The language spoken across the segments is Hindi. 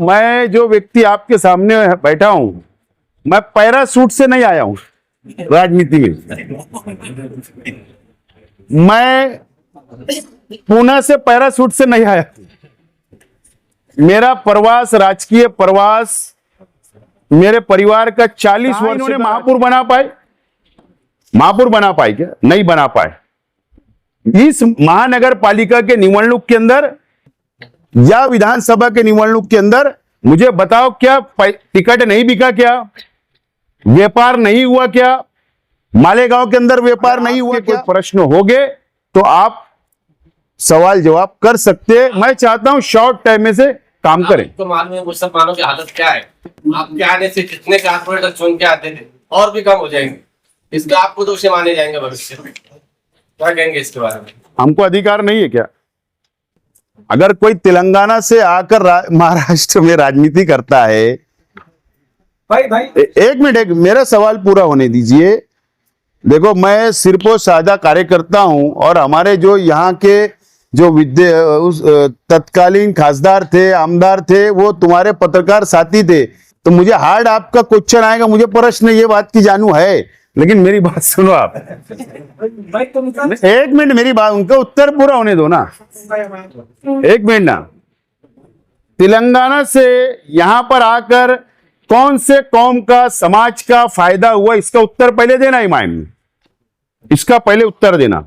मैं जो व्यक्ति आपके सामने बैठा हूं, मैं पैरासूट से नहीं आया हूं राजनीति में। मैं पुणे से पैरासूट से नहीं आया। मेरा प्रवास, राजकीय प्रवास, मेरे परिवार का 40 वर्ष। इन्होंने महापौर बना पाए? महापौर बना पाए क्या? नहीं बना पाए। इस महानगर पालिका के निवडणूक के अंदर या विधानसभा के निवडणूक के अंदर मुझे बताओ, क्या टिकट नहीं बिका? क्या व्यापार नहीं हुआ? क्या मालेगांव के अंदर व्यापार नहीं हुआ? कोई प्रश्न होंगे तो आप सवाल जवाब कर सकते हैं। मैं चाहता हूं शॉर्ट टाइम में से काम करें। तो मालूम है मुसलमानों की हालत क्या है? आपके आने से कितने कारपोरेटर चुन के आते थे और भी कम हो जाएंगे। इसका आपको दोषी माने जाएंगे भविष्य में। क्या कहेंगे इसके बारे में? हमको अधिकार नहीं है क्या? अगर कोई तेलंगाना से आकर महाराष्ट्र में राजनीति करता है, भाई एक मिनट, मेरा सवाल पूरा होने दीजिए। देखो, मैं सिर्फ और सादा कार्यकर्ता हूं और हमारे जो यहाँ के जो तत्कालीन खासदार थे, आमदार थे, वो तुम्हारे पत्रकार साथी थे। तो मुझे हार्ड आपका क्वेश्चन आएगा, मुझे प्रश्न ये बात की जानू है, लेकिन मेरी बात सुनो आप। भाई एक मिनट, मेरी बात, उनका उत्तर पूरा होने दो ना। एक मिनट ना। तेलंगाना से यहां पर आकर कौन से कौम का, समाज का फायदा हुआ, इसका उत्तर पहले देना इमाम। इसका पहले उत्तर देना।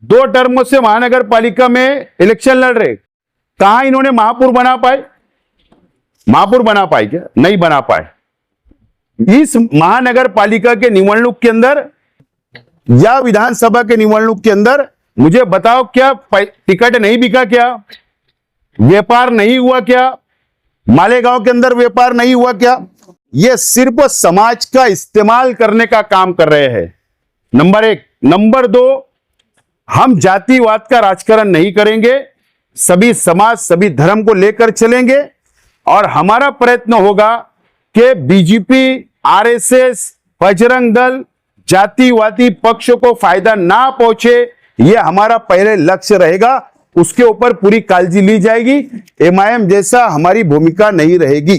2 टर्मों से महानगर पालिका में इलेक्शन लड़ रहे, कहां इन्होंने महापौर बना पाए? महापौर बना पाए क्या? नहीं बना पाए। इस महानगर पालिका के निवडणूक के अंदर या विधानसभा के निवडणूक के अंदर मुझे बताओ, क्या टिकट नहीं बिका? क्या व्यापार नहीं हुआ? क्या मालेगांव के अंदर व्यापार नहीं हुआ? क्या ये सिर्फ समाज का इस्तेमाल करने का काम कर रहे हैं? नंबर 1। नंबर 2, हम जातिवाद का राजकारण नहीं करेंगे। सभी समाज, सभी धर्म को लेकर चलेंगे और हमारा प्रयत्न होगा कि बीजेपी, आरएसएस, बजरंग दल, जातिवादी पक्षों को फायदा ना पहुंचे, यह हमारा पहले लक्ष्य रहेगा। उसके ऊपर पूरी काळजी ली जाएगी। एमआईएम जैसा हमारी भूमिका नहीं रहेगी।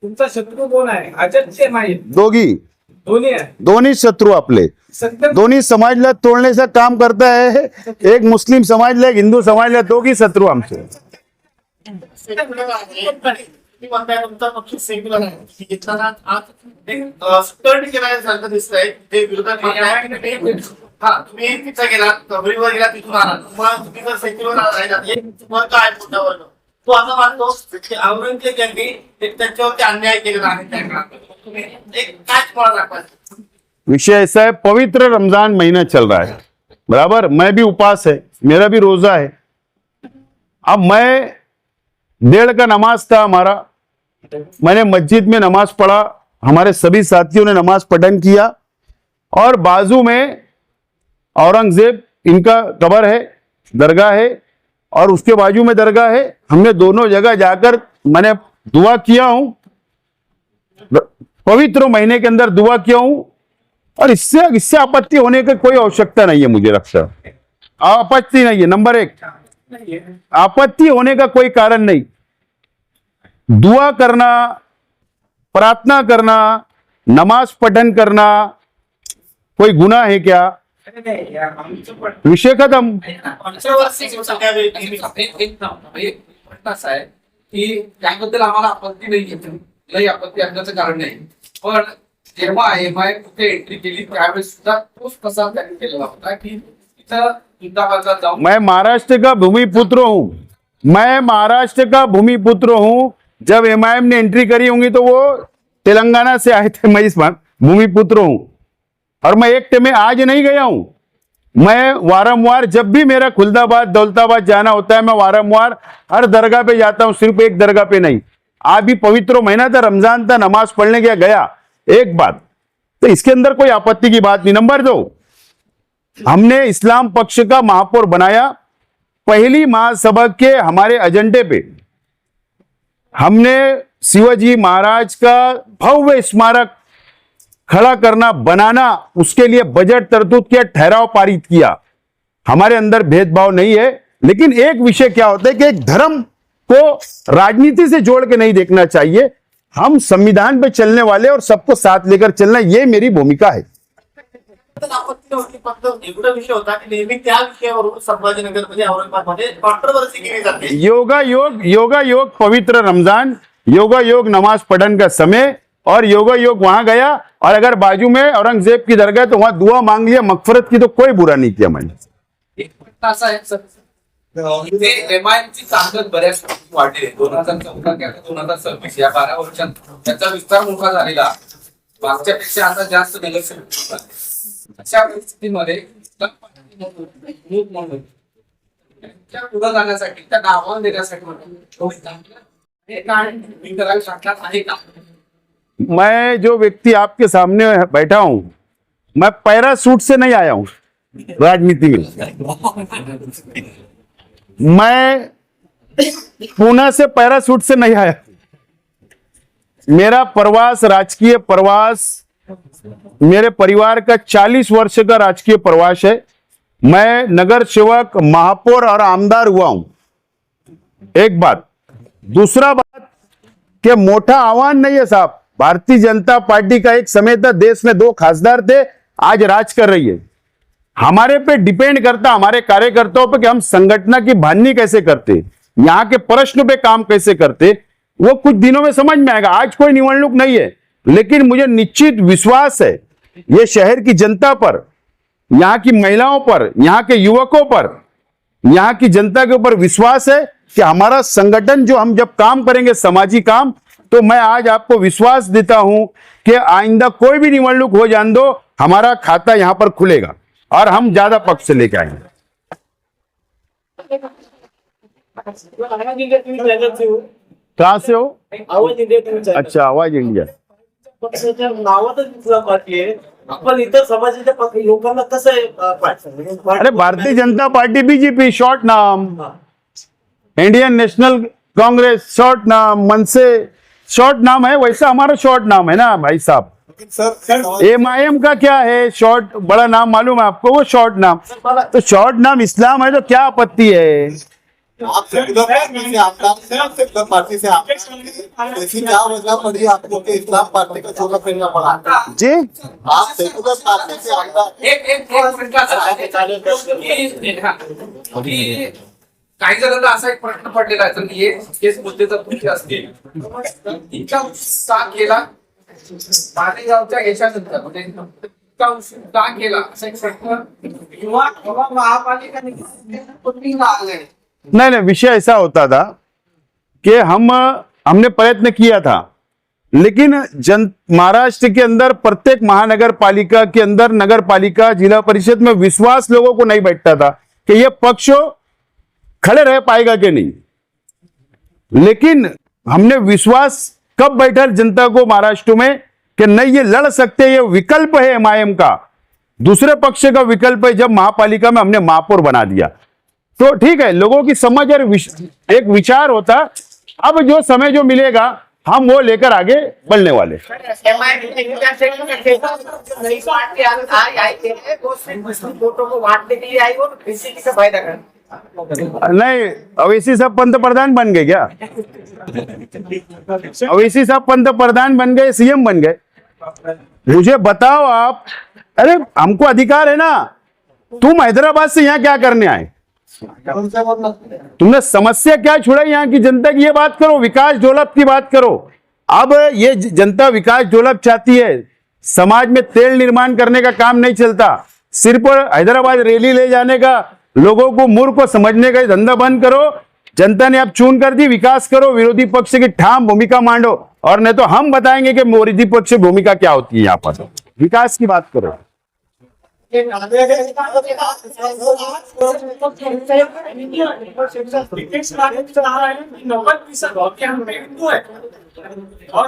तुमचा शत्रू कोण आहे? अजय माहीत? दोन्ही आहे। दोन्ही शत्रू आपले, दोन्ही समाजला तोडण्याचं काम करता है। एक मुस्लिम समाजला, एक हिंदू समाजला, दोघी शत्रू आमचे। तो असं मानतो की औरंगजेब यांनी त्यांच्यावरती अन्याय केलेला आहे। विषय ऐसा है, पवित्र रमजान महीना चल रहा है, बराबर। मैं भी उपास है, मेरा भी रोजा है। अब मैं 1:30 का नमाज था हमारा, मैंने मस्जिद में नमाज पढ़ा, हमारे सभी साथियों ने नमाज पठन किया और बाजू में औरंगजेब इनका कब्र है, दरगाह है, और उसके बाजू में दरगाह है। हमने दोनों जगह जाकर मैंने दुआ किया हूं, पवित्र महीने के अंदर दुआ किया हूं, और इससे आपत्ति होने की कोई आवश्यकता नहीं है। मुझे लगता है आपत्ति नहीं है। नंबर 1, आपत्ति होने का कोई कारण नहीं। दुआ करना, प्रार्थना करना, नमाज पठन करना कोई गुनाह है क्या? विषय खत्म। त्याबद्दल आम्हाला आपत्ती नाही, आपत्ती असण्याचं कारण नाही, पण जेव्हा एमआयएम तिथे एंट्री केली त्यावेळेस सुद्धा तोच प्रसार त्यांनी केलेला होता की इथं युद्धाबाजात जाऊन। मैं महाराष्ट्र का भूमिपुत्र हूं, मैं महाराष्ट्र का भूमिपुत्र हूं। जब एमआईएम ने एंट्री करी होंगी तो वो तेलंगाना से आए थे। मैं इस भूमिपुत्र हूं और मैं एक में आज नहीं गया हूं। मैं वारंवार, जब भी मेरा खुलदाबाद, दौलताबाद जाना होता है, मैं वारंवार हर दरगाह पे जाता हूं, सिर्फ एक दरगाह पे नहीं। आज भी पवित्र महीना था, रमजान था, नमाज पढ़ने गया। एक बात तो इसके अंदर कोई आपत्ति की बात नहीं। नंबर 2, हमने इस्लाम पक्ष का महापौर बनाया। पहली महासभा के हमारे एजेंडे पे हमने शिवाजी महाराज का भव्य स्मारक खड़ा करना, बनाना, उसके लिए बजट तरतूद किया, ठहराव पारित किया। हमारे अंदर भेदभाव नहीं है। लेकिन एक विषय क्या होता है कि एक धर्म को राजनीति से जोड़ के नहीं देखना चाहिए। हम संविधान पे चलने वाले और सबको साथ लेकर चलना, ये मेरी भूमिका है। आपत्ती होती फक्त एवढा विषय होता की नेहमी त्या विषयावरून संभाजीनगरमध्ये औरंगाबादमध्ये कॉन्ट्रोवर्सी केली जाते। योगा योग पवित्र रमजान, योगा योग नमाज पढ़ने का समय, और योगा योग वहां गया, और अगर बाजू में औरंगजेब की दरगाह तो वहां दुआ मांग लिया मगफरत की, तो कोई बुरा नहीं किया मैंने। एक प्रश्न असा आहे सर, इथे एमआयएमची ताकद बऱ्याच वाढली आहे। 2014 ते 2026 या 12 वर्षात त्याचा विस्तार मोठा झालेला, मागच्यापेक्षा आता जास्त निलक्षण होत आहे। अशा परिस्थितीमध्ये त्या पुढे जाण्यासाठी, त्या नावावर देण्यासाठी आहे का? मैं जो व्यक्ति आपके सामने बैठा हूं, मैं पैरासूट से नहीं आया हूं राजनीति में। मैं पूना से पैरासूट से नहीं आया। मेरा प्रवास, राजकीय प्रवास, मेरे परिवार का 40 वर्ष का राजकीय प्रवास है। मैं नगर सेवक, महापौर और आमदार हुआ हूं। एक बात। दूसरा बात कि मोटा आह्वान नहीं है साहब, भारतीय जनता पार्टी का एक समय था, देश में 2 खासदार थे, आज राज कर रही है। हमारे पे डिपेंड करता, हमारे कार्यकर्ताओं पे, कि हम संगठन की भानी कैसे करते, यहां के प्रश्न पे काम कैसे करते, वो कुछ दिनों में समझ में आएगा। आज कोई निवडणूक नहीं है, लेकिन मुझे निश्चित विश्वास है ये शहर की जनता पर, यहां की महिलाओं पर, यहां के युवकों पर, यहां की जनता के ऊपर विश्वास है कि हमारा संगठन, जो हम जब काम करेंगे सामाजिक काम, तो मैं आज आपको विश्वास देता हूं कि आइंदा कोई भी निवडणूक हो जान दो, हमारा खाता यहां पर खुलेगा और हम ज्यादा पक्ष से लेके आएंगे। कहां से हो? आवाज इंडिया। अच्छा, आवाज इंडिया। पक्षाच्या नावातच दुसरा पार्टी आहे, आपण इतर समाजाच्या लोकांना कसं पाहिजे? अरे Bharatiya Janata party, BJP short नाम, इंडियन नेशनल कांग्रेस शॉर्ट नाम, मनसे शॉर्ट नाम है, वैसा हमारा शॉर्ट नाम है ना भाई साहब। एमआईएम का क्या है शॉर्ट, बड़ा नाम मालूम है आपको, वो शॉर्ट नाम। तो शॉर्ट नाम इस्लाम है, तो क्या आपत्ति है? आप सेकुलर पार्टी से आप ऐसी क्या वजह पड़ी आपको कि इस्लाम पार्टी का चोला पहनना पड़ा? जी, आप सेकुलर पार्टी से आपका एक मिनिट असं आहे की काही जणांना असा एक प्रश्न पडलेला आहे, तर हे केस मुद्दे जर तुमचे असतील, इतका उत्साह केला मालेगावच्या याच्यानंतर, म्हणजे इतका उत्साह केला असा एक प्रश्न किंवा महापालिका नहीं, विषय ऐसा होता था कि हमने प्रयत्न किया था, लेकिन महाराष्ट्र के अंदर प्रत्येक महानगर पालिका के अंदर, नगर पालिका, जिला परिषद में विश्वास लोगों को नहीं बैठता था कि ये पक्ष खड़े रह पाएगा कि नहीं। लेकिन हमने विश्वास कब बैठा जनता को महाराष्ट्र में कि नहीं, ये लड़ सकते, ये विकल्प है एमआईएम का, दूसरे पक्ष का विकल्प है। जब महापालिका में हमने महापौर बना दिया, तो ठीक है, लोगों की समझ और एक विचार होता। अब जो समय जो मिलेगा, हम वो लेकर आगे बढ़ने वाले। नहीं, अवैसी साहब पंतप्रधान बन गए क्या? अवैसी साहब पंतप्रधान बन गए, सीएम बन गए। मुझे बताओ आप, अरे हमको अधिकार है ना। तुम हैदराबाद से यहाँ क्या करने आए? तुमने समस्या क्या छोड़ा यहाँ की जनता की? ये बात करो, विकास ढोलप की बात करो। अब ये जनता विकास ढोलप चाहती है, समाज में तेल निर्माण करने का काम नहीं चलता। सिर्फ हैदराबाद रैली ले जाने का, लोगों को मूर्ख को समझने का धंधा बंद करो। जनता ने अब चुन कर दी, विकास करो, विरोधी पक्ष की ठाम भूमिका मांडो, और नहीं तो हम बताएंगे कि विरोधी पक्ष की भूमिका क्या होती है। यहाँ पर विकास की बात करो। और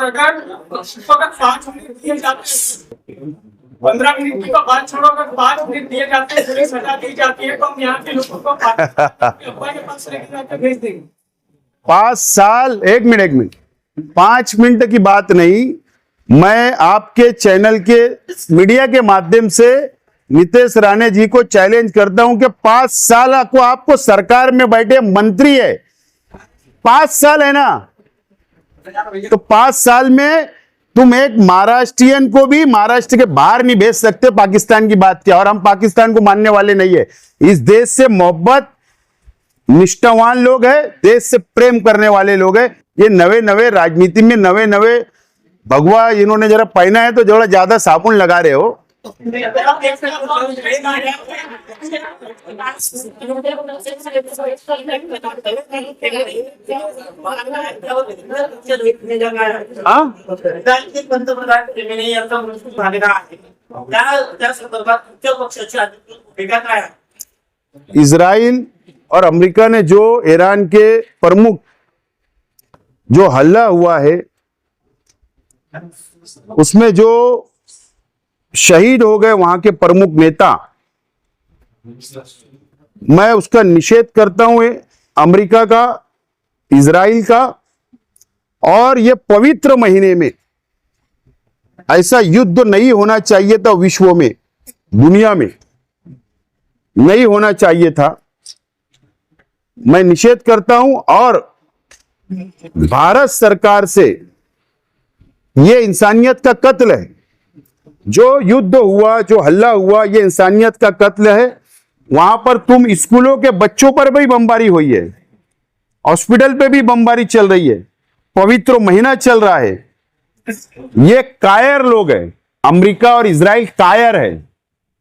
अगर 5 मिनट दिए जाते, 15 मिनट की बात छोड़ो, अगर 5 मिनट दिए जाते हैं, पुलिस हटा दी जाती है, तो हम यहाँ के लोगों को के पास लेके जाकर भेज देंगे। 5 साल, एक मिनट 5 मिनट की बात नहीं। मैं आपके चैनल के मीडिया के माध्यम से नीतीश राणे जी को चैलेंज करता हूं कि 5 साल आपको सरकार में बैठे मंत्री है, 5 साल है ना, तो 5 साल में तुम एक महाराष्ट्रियन को भी महाराष्ट्र के बाहर नहीं भेज सकते। पाकिस्तान की बात क्या, और हम पाकिस्तान को मानने वाले नहीं है। इस देश से मोहब्बत निष्ठावान लोग हैं, देश से प्रेम करने वाले लोग हैं। ये नवे नवे राजनीति में नवे नवे भगवा इन्होंने जरा पहना है तो जरा ज्यादा साबुन लगा रहे हो। हाँ? पंतप्रधान झालेला आहे त्या संदर्भात उच्च पक्षाची भूमिका काय आहे? इजराइल और अमेरिका ने जो ईरान के प्रमुख जो हल्ला हुआ है उसमें जो शहीद हो गए वहां के प्रमुख नेता, मैं उसका निषेध करता हूं। अमेरिका का, इजराइल का, और ये पवित्र महीने में ऐसा युद्ध नहीं होना चाहिए था, विश्व में, दुनिया में नहीं होना चाहिए था। मैं निषेध करता हूं और भारत सरकार से ये इंसानियत का कत्ल है। जो युद्ध हुआ, जो हल्ला हुआ, ये इंसानियत का कत्ल है। वहां पर तुम स्कूलों के बच्चों पर भी बमबारी हुई है, हॉस्पिटल पे भी बमबारी चल रही है, पवित्र महीना चल रहा है। ये कायर लोग हैं, अमेरिका और इजराइल कायर है।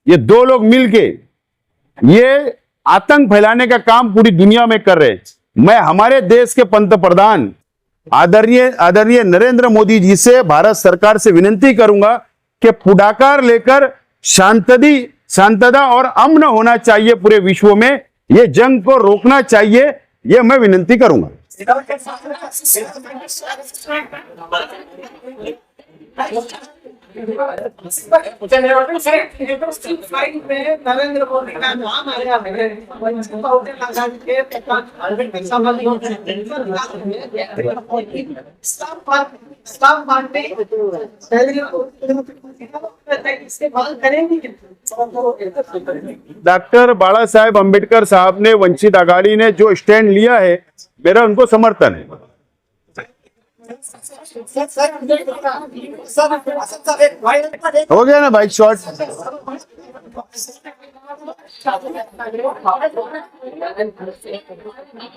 ये दो लोग मिलके ये आतंक फैलाने का काम पूरी दुनिया में कर रहे हैं। मैं हमारे देश के पंतप्रधान आदरणीय नरेंद्र मोदी जी से, भारत सरकार से विनती करूंगा कि पुढाकार लेकर शांतता और अमन होना चाहिए पूरे विश्व में। ये जंग को रोकना चाहिए, ये मैं विनती करूंगा। नरेंद्र मोदी का नाम आया है, डॉक्टर बाला साहेब अम्बेडकर साहब ने, वंचित आघाड़ी ने जो स्टैंड लिया है, मेरा उनको समर्थन है। हो गया ना भाई, शॉर्ट।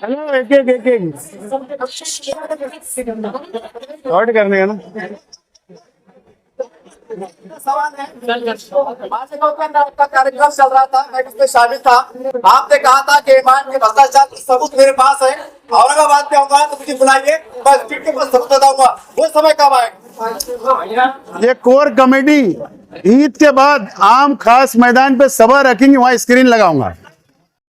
हेलो, एक शॉर्ट करने का ना। सवाल है, का कार्यक्रम चल रहा था, मैं उसमें शामिल था। आपने कहा था कि ईमान के भ्रष्टाचार के सबूत मेरे पास है, औरंगाबाद पे आऊंगा तो मुझे बुलाइए, बस पीठ के पास सबूत बताऊंगा। वो समय कब आएगा? ये कोर कमेटी ईद के बाद आम खास मैदान पे सभा रखेंगे, वहां स्क्रीन लगाऊंगा।